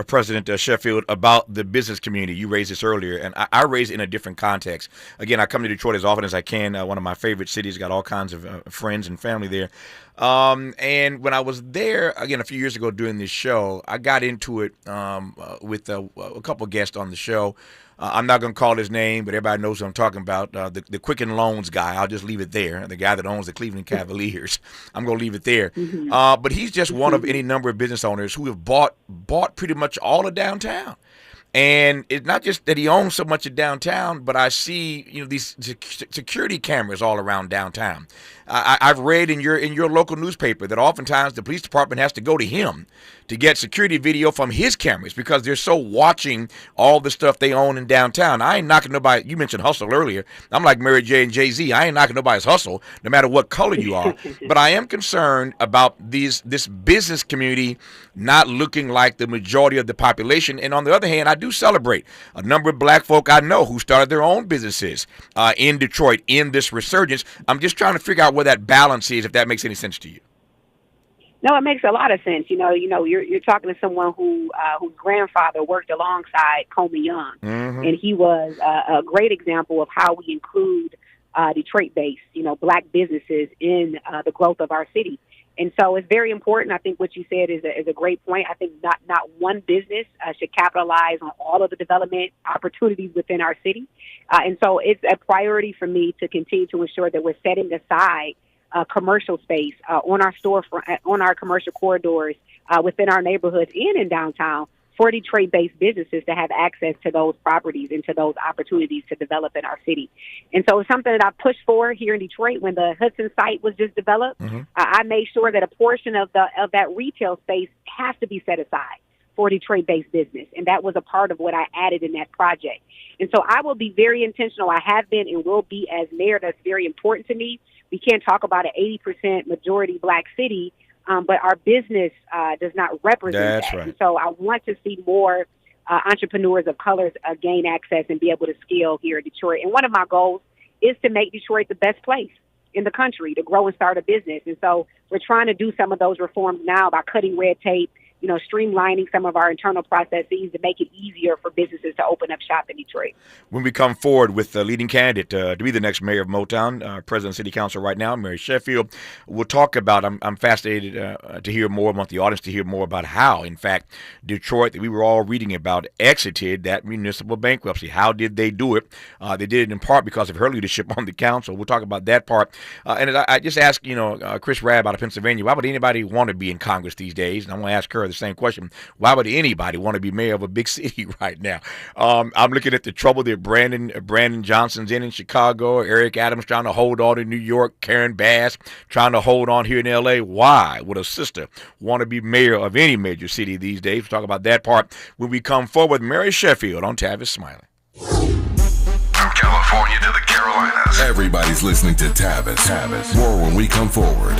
President Sheffield, about the business community. You raised this earlier, and I raised it in a different context. Again, I come to Detroit as often as I can. One of my favorite cities, got all kinds of friends and family there. And when I was there, again, a few years ago doing this show, I got into it with a couple of guests on the show. I'm not going to call his name, but everybody knows what I'm talking about. The Quicken Loans guy, I'll just leave it there. The guy that owns the Cleveland Cavaliers. I'm going to leave it there. But he's just one of any number of business owners who have bought pretty much all of downtown. And it's not just that he owns so much of downtown, but I see these security cameras all around downtown. I've read in your local newspaper that oftentimes the police department has to go to him to get security video from his cameras because they're so watching all the stuff they own in downtown. I ain't knocking nobody. You mentioned hustle earlier. I'm like Mary J. and Jay-Z. I ain't knocking nobody's hustle, no matter what color you are. But I am concerned about this business community not looking like the majority of the population. And on the other hand, I do celebrate a number of black folk I know who started their own businesses in Detroit in this resurgence. I'm just trying to figure out where that balance is, if that makes any sense to you. No, it makes a lot of sense. You're talking to someone whose grandfather worked alongside Coleman Young, and he was a great example of how we include Detroit-based, black businesses in the growth of our city. And so it's very important. I think what you said is a great point. I think not one business should capitalize on all of the development opportunities within our city. And so it's a priority for me to continue to ensure that we're setting aside commercial space on our storefront, on our commercial corridors, within our neighborhoods and in downtown for Detroit-based businesses to have access to those properties and to those opportunities to develop in our city. And so it's something that I pushed for here in Detroit when the Hudson site was just developed. I made sure that a portion of that retail space has to be set aside for Detroit-based business, and that was a part of what I added in that project. And so I will be very intentional. I have been and will be as mayor. That's very important to me. We can't talk about an 80% majority black city, but our business does not represent That's that. right. And so I want to see more entrepreneurs of color gain access and be able to scale here in Detroit. And one of my goals is to make Detroit the best place in the country to grow and start a business. And so we're trying to do some of those reforms now by cutting red tape, streamlining some of our internal processes to make it easier for businesses to open up shop in Detroit. When we come forward with the leading candidate to be the next mayor of Motown, President of City Council right now, Mary Sheffield, we'll talk about, I'm fascinated to hear more, I want the audience to hear more about how, in fact, Detroit, that we were all reading about, exited that municipal bankruptcy. How did they do it? They did it in part because of her leadership on the council. We'll talk about that part. And I just asked, Chris Rabb out of Pennsylvania, why would anybody want to be in Congress these days? And I'm going to ask her the same question. Why would anybody want to be mayor of a big city right now? I'm looking at the trouble that Brandon Johnson's in Chicago, Eric Adams trying to hold on in New York, Karen Bass trying to hold on here in L.A. Why would a sister want to be mayor of any major city these days? We'll talk about that part when we come forward with Mary Sheffield on Tavis Smiley. California to the Carolinas. Everybody's listening to Tavis. More when we come forward.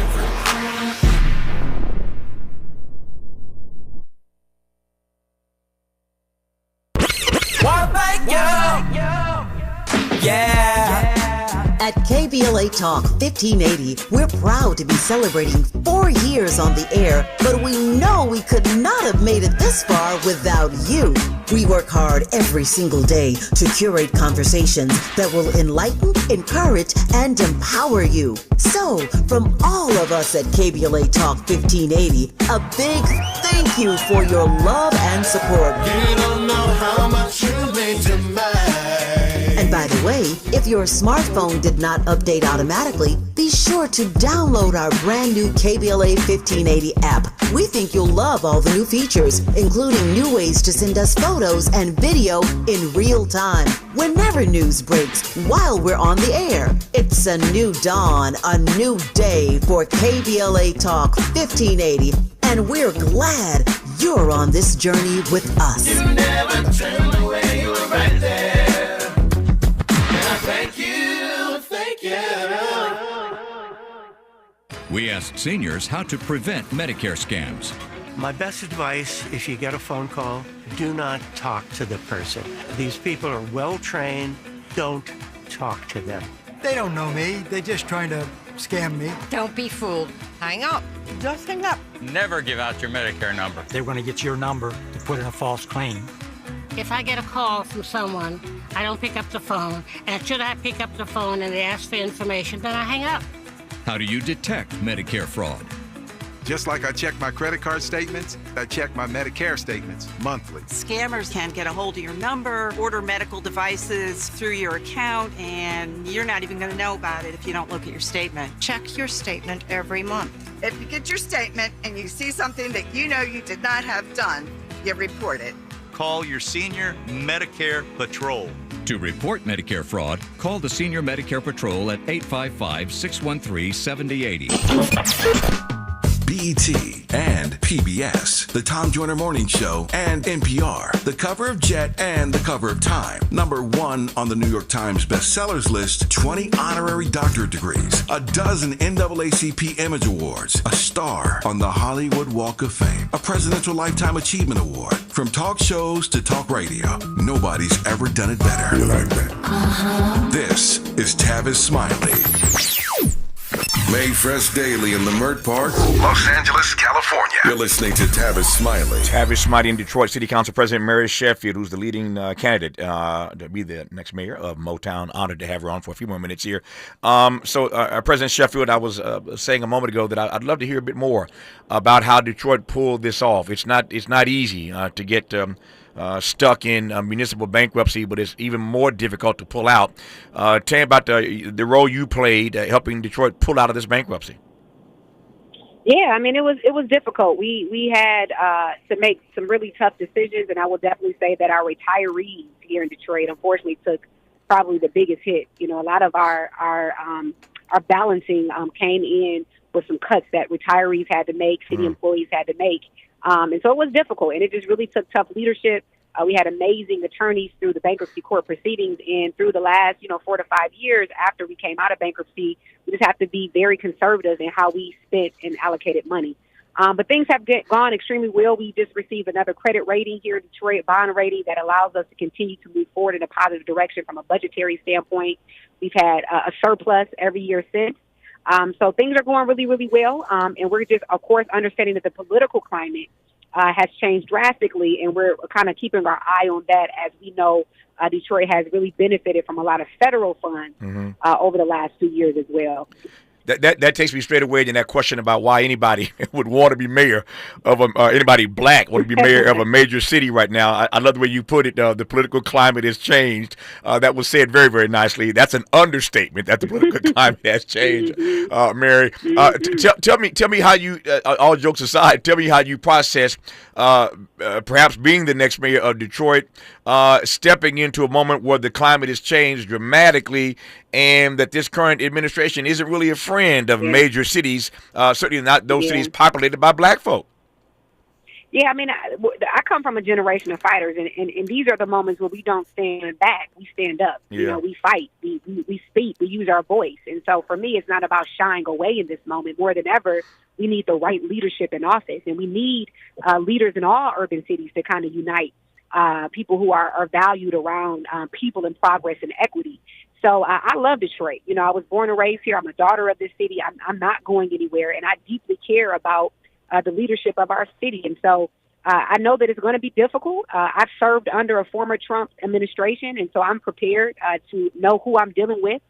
At KBLA Talk 1580, we're proud to be celebrating 4 years on the air, but we know we could not have made it this far without you. We work hard every single day to curate conversations that will enlighten, encourage, and empower you. So, from all of us at KBLA Talk 1580, a big thank you for your love and support. You don't know how much you mean to me. And by the way, if your smartphone did not update automatically, be sure to download our brand new KBLA 1580 app. We think you'll love all the new features, including new ways to send us photos and video in real time, whenever news breaks, while we're on the air. It's a new dawn, a new day for KBLA Talk 1580, and we're glad you're on this journey with us. You never turned away, you were right there. Thank you. We asked seniors how to prevent Medicare scams. My best advice, if you get a phone call, do not talk to the person. These people are well trained. Don't talk to them. They don't know me. They're just trying to scam me. Don't be fooled. Hang up. Just hang up. Never give out your Medicare number. They're going to get your number to put in a false claim. If I get a call from someone, I don't pick up the phone, and should I pick up the phone and they ask for information, then I hang up. How do you detect Medicare fraud? Just like I check my credit card statements, I check my Medicare statements monthly. Scammers can get a hold of your number, order medical devices through your account, and you're not even going to know about it if you don't look at your statement. Check your statement every month. If you get your statement and you see something that you know you did not have done, you report it. Call your Senior Medicare Patrol. To report Medicare fraud, call the Senior Medicare Patrol at 855-613-7080. BET and PBS, The Tom Joyner Morning Show, and NPR, the cover of Jet and the cover of Time. #1 on the New York Times bestsellers list, 20 honorary doctorate degrees, a dozen NAACP Image Awards, a star on the Hollywood Walk of Fame, a Presidential Lifetime Achievement Award. From talk shows to talk radio, nobody's ever done it better. You like that? This is Tavis Smiley. Made fresh daily in the Mert Park, Los Angeles, California. You're listening to Tavis Smiley. Tavis Smiley in Detroit. City Council President Mary Sheffield, who's the leading candidate to be the next mayor of Motown. Honored to have her on for a few more minutes here. President Sheffield, I was saying a moment ago that I'd love to hear a bit more about how Detroit pulled this off. It's not easy to get stuck in municipal bankruptcy, but it's even more difficult to pull out. Tell me about the role you played helping Detroit pull out of this bankruptcy. Yeah, I mean, it was difficult. We had to make some really tough decisions, and I will definitely say that our retirees here in Detroit, unfortunately, took probably the biggest hit. You know, a lot of our balancing came in with some cuts that retirees had to make, city employees had to make. And so it was difficult, and it just really took tough leadership. We had amazing attorneys through the bankruptcy court proceedings, and through the last, 4 to 5 years after we came out of bankruptcy, we just have to be very conservative in how we spent and allocated money. But things have gone extremely well. We just received another credit rating here in Detroit, bond rating, that allows us to continue to move forward in a positive direction from a budgetary standpoint. We've had a surplus every year since. So things are going really, really well. And we're just, of course, understanding that the political climate has changed drastically, and we're kind of keeping our eye on that, as we know Detroit has really benefited from a lot of federal funds over the last 2 years as well. That takes me straight away to that question about why anybody would want to be mayor of anybody black want to be mayor of a major city right now. I love the way you put it. The political climate has changed. That was said very, very nicely. That's an understatement that the political climate has changed, Mary. Tell me how you, all jokes aside, tell me how you process perhaps being the next mayor of Detroit, stepping into a moment where the climate has changed dramatically, and that this current administration isn't really a friend of major cities, certainly not those cities populated by black folk. Yeah, I mean, I come from a generation of fighters, and these are the moments where we don't stand back. We stand up. Yeah. You know, we fight. We speak. We use our voice. And so for me, it's not about shying away in this moment. More than ever, we need the right leadership in office, and we need leaders in all urban cities to kind of unite people who are valued around people and progress and equity. So I love Detroit. You know, I was born and raised here. I'm a daughter of this city. I'm not going anywhere, and I deeply care about the leadership of our city. And so I know that it's going to be difficult. I've served under a former Trump administration, and so I'm prepared to know who I'm dealing with.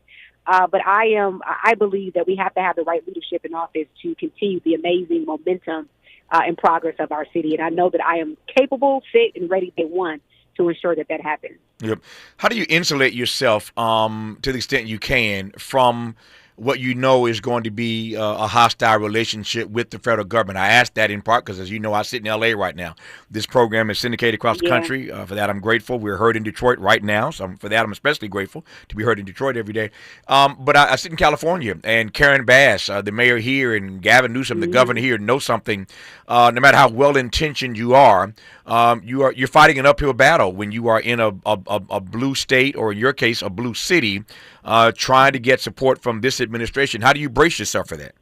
But I believe that we have to have the right leadership in office to continue the amazing momentum and progress of our city. And I know that I am capable, fit, and ready day one to ensure that happens. Yep. How do you insulate yourself to the extent you can from what you know is going to be a hostile relationship with the federal government? I ask that in part because, as you know, I sit in L.A. right now. This program is syndicated across the country. For that, I'm grateful. We're heard in Detroit right now, so for that, I'm especially grateful to be heard in Detroit every day. But I sit in California, and Karen Bass, the mayor here, and Gavin Newsom, the governor here, know something. No matter how well-intentioned you are, you're fighting an uphill battle when you are in a blue state, or in your case, a blue city, trying to get support from this administration. How do you brace yourself for that?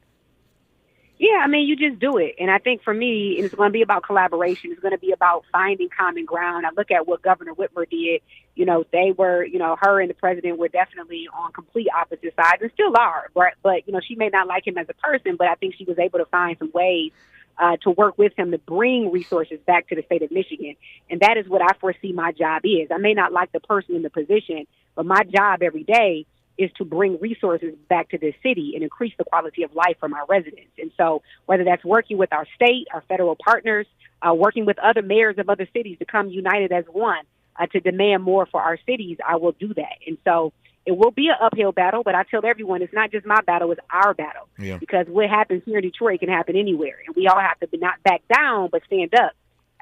Yeah, I mean, you just do it. And I think for me, it's going to be about collaboration. It's going to be about finding common ground. I look at what Governor Whitmer did. You know, they were, you know, her and the president were definitely on complete opposite sides and still are. But you know, she may not like him as a person, but I think she was able to find some ways to work with him to bring resources back to the state of Michigan. And that is what I foresee my job is. I may not like the person in the position, but my job every day is to bring resources back to this city and increase the quality of life for my residents. And so whether that's working with our state, our federal partners, working with other mayors of other cities to come united as one to demand more for our cities, I will do that. And so it will be an uphill battle, but I tell everyone it's not just my battle, it's our battle. Yeah. Because what happens here in Detroit can happen anywhere. And we all have to be not back down, but stand up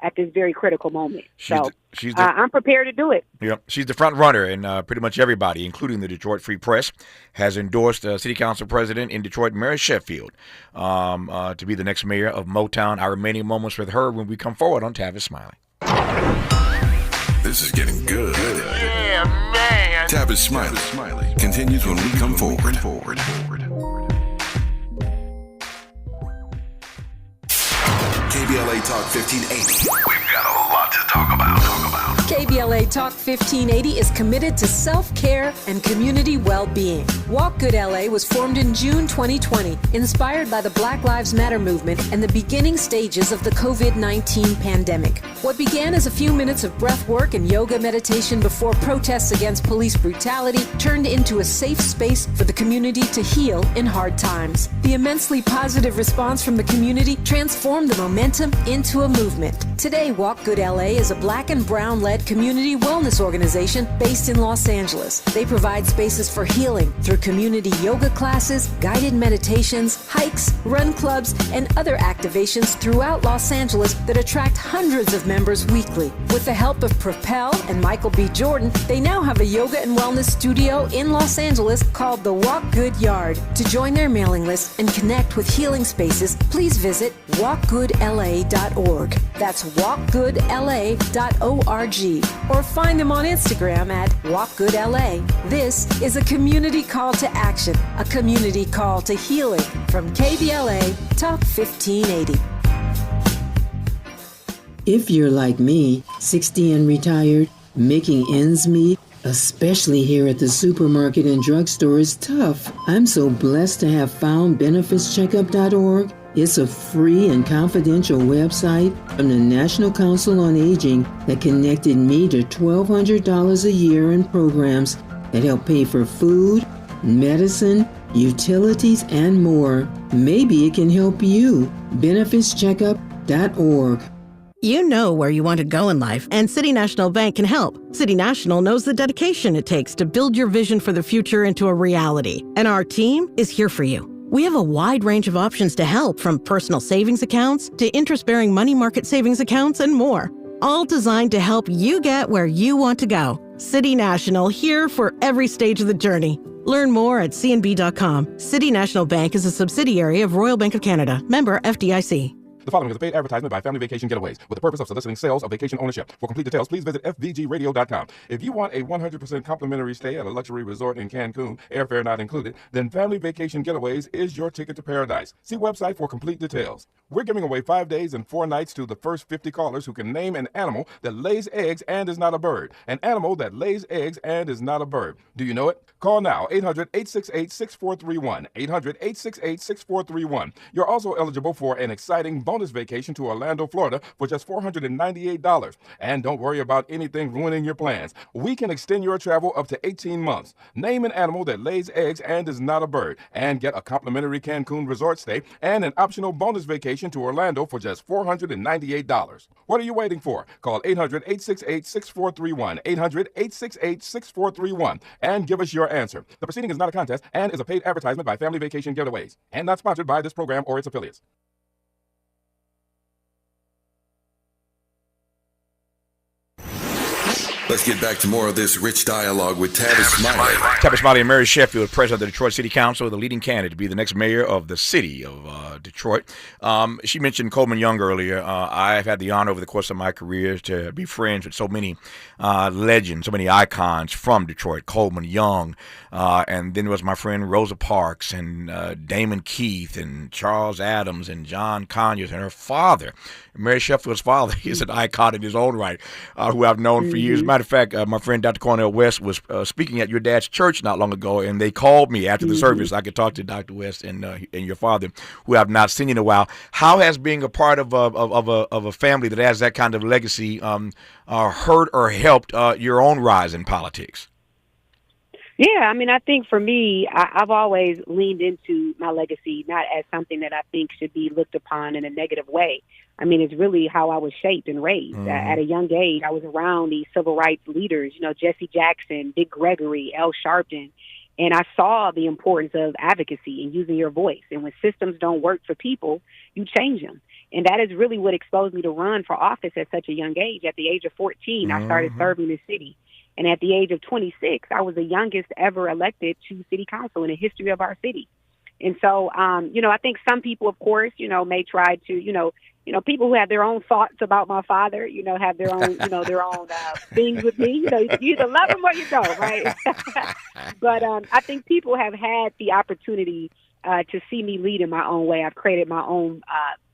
at this very critical moment. I'm prepared to do it. Yeah, she's the front runner, and pretty much everybody, including the Detroit Free Press, has endorsed City Council President in Detroit, Mary Sheffield, to be the next mayor of Motown. Our remaining moments with her when we come forward on Tavis Smiley. This is getting good. Yeah, man. Tavis Smiley continues when we come forward. KBLA Talk 1580. We've got a lot to talk about. KBLA Talk 1580 is committed to self-care and community well-being. Walk Good LA was formed in June 2020, inspired by the Black Lives Matter movement and the beginning stages of the COVID-19 pandemic. What began as a few minutes of breath work and yoga meditation before protests against police brutality turned into a safe space for the community to heal in hard times. The immensely positive response from the community transformed the momentum into a movement. Today, Walk Good LA is a black and brown-led community wellness organization based in Los Angeles. They provide spaces for healing through community yoga classes, guided meditations, hikes, run clubs, and other activations throughout Los Angeles that attract hundreds of members weekly. With the help of Propel and Michael B. Jordan, they now have a yoga and wellness studio in Los Angeles called the Walk Good Yard. To join their mailing list and connect with healing spaces, please visit walkgoodla.org. That's walkgoodla.org. Or find them on Instagram at walkgoodla. This is a community call to action, a community call to healing from KBLA Talk 1580. If you're like me, 60 and retired, making ends meet, especially here at the supermarket and drugstore, is tough. I'm so blessed to have found benefitscheckup.org. It's a free and confidential website from the National Council on Aging that connected me to $1,200 a year in programs that help pay for food, medicine, utilities, and more. Maybe it can help you. benefitscheckup.org. You know where you want to go in life, and City National Bank can help. City National knows the dedication it takes to build your vision for the future into a reality, and our team is here for you. We have a wide range of options to help, from personal savings accounts to interest-bearing money market savings accounts and more, all designed to help you get where you want to go. City National, here for every stage of the journey. Learn more at cnb.com. City National Bank is a subsidiary of Royal Bank of Canada, member FDIC. The following is a paid advertisement by Family Vacation Getaways with the purpose of soliciting sales of vacation ownership. For complete details, please visit fvgradio.com. If you want a 100% complimentary stay at a luxury resort in Cancun, airfare not included, then Family Vacation Getaways is your ticket to paradise. See website for complete details. We're giving away 5 days and 4 nights to the first 50 callers who can name an animal that lays eggs and is not a bird. An animal that lays eggs and is not a bird. Do you know it? Call now, 800-868-6431. 800-868-6431. You're also eligible for an exciting bonus vacation to Orlando, Florida for just $498. And don't worry about anything ruining your plans. We can extend your travel up to 18 months. Name an animal that lays eggs and is not a bird, and get a complimentary Cancun resort stay and an optional bonus vacation to Orlando for just $498. What are you waiting for? Call 800-868-6431. 800-868-6431 and give us your answer. The proceeding is not a contest and is a paid advertisement by Family Vacation Getaways and not sponsored by this program or its affiliates. Let's get back to more of this rich dialogue with Tavis Smiley. Tavis Smiley and Mary Sheffield, president of the Detroit City Council, the leading candidate to be the next mayor of the city of Detroit. She mentioned Coleman Young earlier. I've had the honor over the course of my career to be friends with so many legends, so many icons from Detroit. Coleman Young, and then there was my friend Rosa Parks and Damon Keith and Charles Adams and John Conyers and her father. Mary Sheffield's father is an icon in his own right, who I've known for years. Matter of fact, my friend Dr. Cornell West was speaking at your dad's church not long ago, and they called me after the service. I could talk to Dr. West and your father, who I've not seen in a while. How has being a part of a family that has that kind of legacy hurt or helped your own rise in politics? Yeah, I mean, I think for me, I've always leaned into my legacy, not as something that I think should be looked upon in a negative way. I mean, it's really how I was shaped and raised. At a young age, I was around these civil rights leaders, Jesse Jackson, Dick Gregory, Al Sharpton, and I saw the importance of advocacy and using your voice. And when systems don't work for people, you change them. And that is really what exposed me to run for office at such a young age. At the age of 14, I started serving the city. And at the age of 26, I was the youngest ever elected to city council in the history of our city. And so, I think some people, of course, may try to, people who have their own thoughts about my father, have their own, their own things with me. You either love them or you don't, right? But I think people have had the opportunity to see me lead in my own way. I've created my own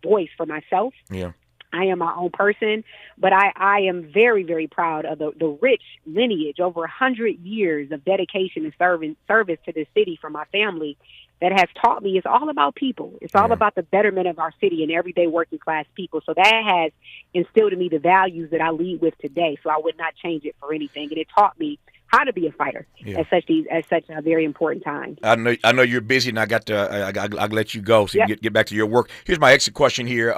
voice for myself. Yeah. I am my own person, but I am very, very proud of the rich lineage, over 100 years of dedication and service to the city from my family that has taught me it's all about people. It's all about the betterment of our city and everyday working class people. So that has instilled in me the values that I lead with today. So I would not change it for anything. And it taught me how to be a fighter at such a very important time. I know you're busy, and I let you go, so you can get back to your work. Here's my exit question here.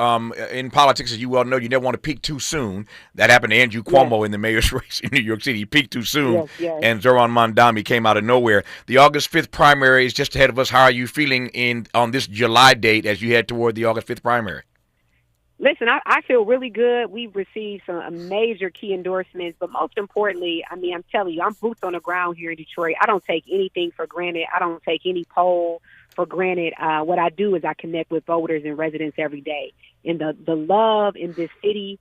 In politics, as you well know, you never want to peak too soon. That happened to Andrew Cuomo in the mayor's race in New York City. He peaked too soon, and Zoran Mondami came out of nowhere. The August 5th primary is just ahead of us. How are you feeling on this July date as you head toward the August 5th primary? Listen, I feel really good. We've received some major key endorsements, but most importantly, I mean, I'm telling you, I'm boots on the ground here in Detroit. I don't take anything for granted. I don't take any poll for granted. What I do is I connect with voters and residents every day. And the love in this city,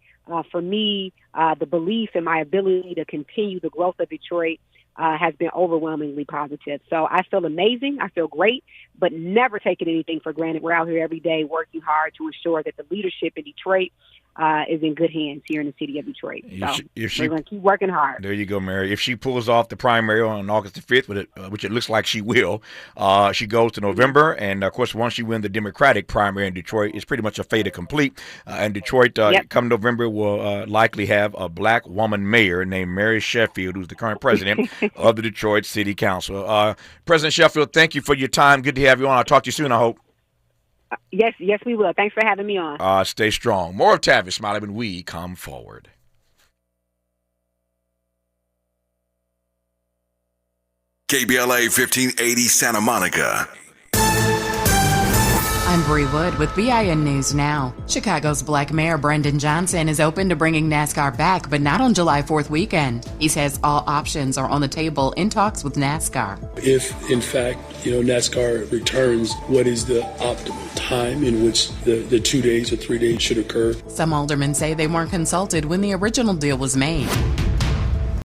for me, the belief in my ability to continue the growth of Detroit has been overwhelmingly positive. So I feel amazing. I feel great, but never taking anything for granted. We're out here every day working hard to ensure that the leadership in Detroit is in good hands here in the city of Detroit. So we're going to keep working hard. There you go, Mary. If she pulls off the primary on August the 5th, which it looks like she will, she goes to November. And, of course, once she wins the Democratic primary in Detroit, it's pretty much a fait accompli. And Detroit, come November, will likely have a black woman mayor named Mary Sheffield, who's the current president of the Detroit City Council. President Sheffield, thank you for your time. Good to have you on. I'll talk to you soon, I hope. Yes, we will. Thanks for having me on. Stay strong. More of Tavis Smiley when we come forward. KBLA 1580 Santa Monica. I'm I'm Bree Wood with BIN News Now. Chicago's Black Mayor Brendan Johnson is open to bringing NASCAR back, but not on July 4th weekend. He says all options are on the table in talks with NASCAR. If, in fact, NASCAR returns, what is the optimal time in which the 2 days or 3 days should occur? Some aldermen say they weren't consulted when the original deal was made.